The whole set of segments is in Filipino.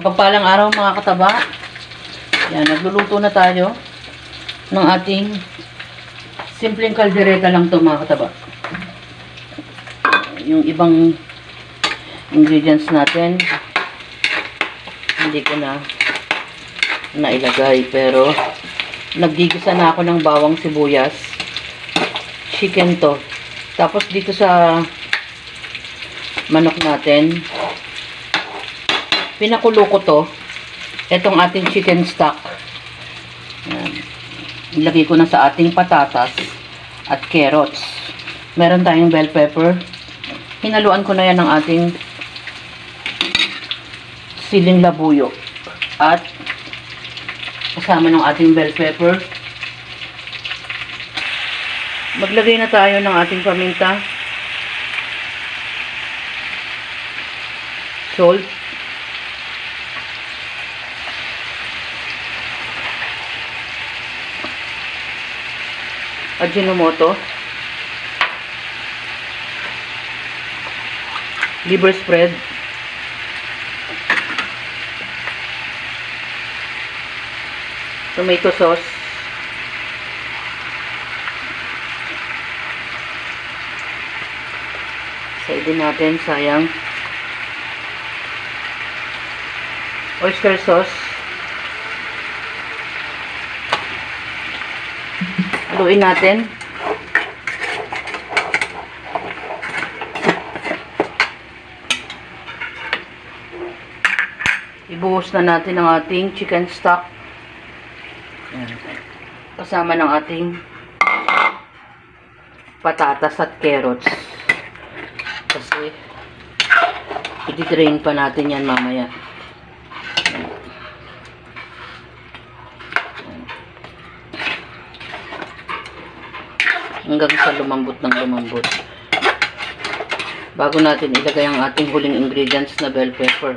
Mapagpalang araw mga kataba. Yan, nagluluto na tayo ng ating simpleng kaldereta lang to mga kataba. Yung ibang ingredients natin hindi ko na nailagay, pero nagigisa na ako ng bawang sibuyas, chicken to. Tapos dito sa manok natin, pinakulo ko to. Etong ating chicken stock. Yan. Ilagay ko na sa ating patatas at carrots. Meron tayong bell pepper. Hinaluan ko na yan ng ating siling labuyo. At kasama ng ating bell pepper, maglagay na tayo ng ating paminta, salt, Ajinomoto, liver spread, tomato sauce, side natin, sayang, oyster sauce, haluin natin. Ibuhos na natin ang ating chicken stock. Ayan. Kasama ng ating patatas at carrots. Kasi i-drain pa natin yan mamaya. Hanggang sa lumambot ng lumambot. Bago natin ilagay ang ating huling ingredients na bell pepper.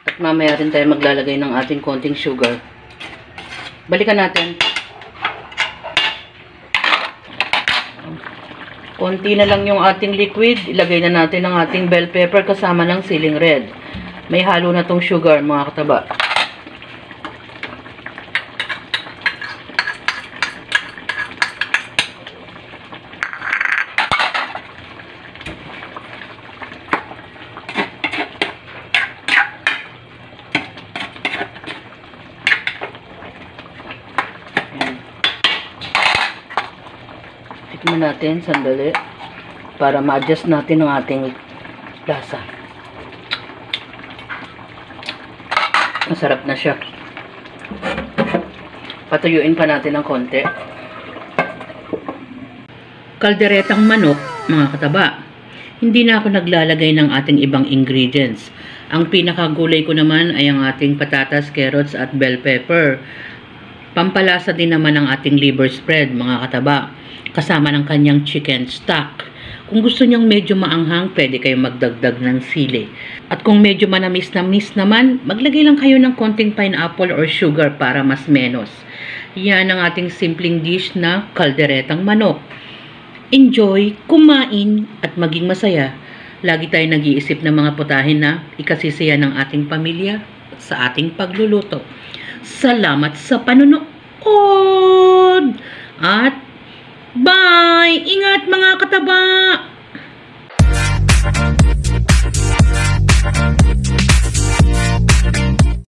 At mamaya rin tayo maglalagay ng ating konting sugar. Balikan natin. Konti na lang yung ating liquid. Ilagay na natin ang ating bell pepper kasama ng siling red. May halo na tong sugar mga kataba. Tikman natin sandali para ma-adjust natin ang ating lasa. Masarap na siya. Patuyuin pa natin ng konti. Kalderetang manok, mga kataba. Hindi na ako naglalagay ng ating ibang ingredients. Ang pinakagulay ko naman ay ang ating patatas, carrots at bell pepper. Pampalasa din naman ang ating liver spread, mga kataba, kasama ng kanyang chicken stock. Kung gusto nyong medyo maanghang, pwede kayong magdagdag ng sili. At kung medyo manamis naman, maglagay lang kayo ng konting pineapple or sugar para mas menos. Yan ang ating simpleng dish na kalderetang manok. Enjoy, kumain, at maging masaya. Lagi tayo nag-iisip ng mga putahin na ikasisiya ng ating pamilya sa ating pagluluto. Salamat sa panunood! At bye! Ingat mga kataba!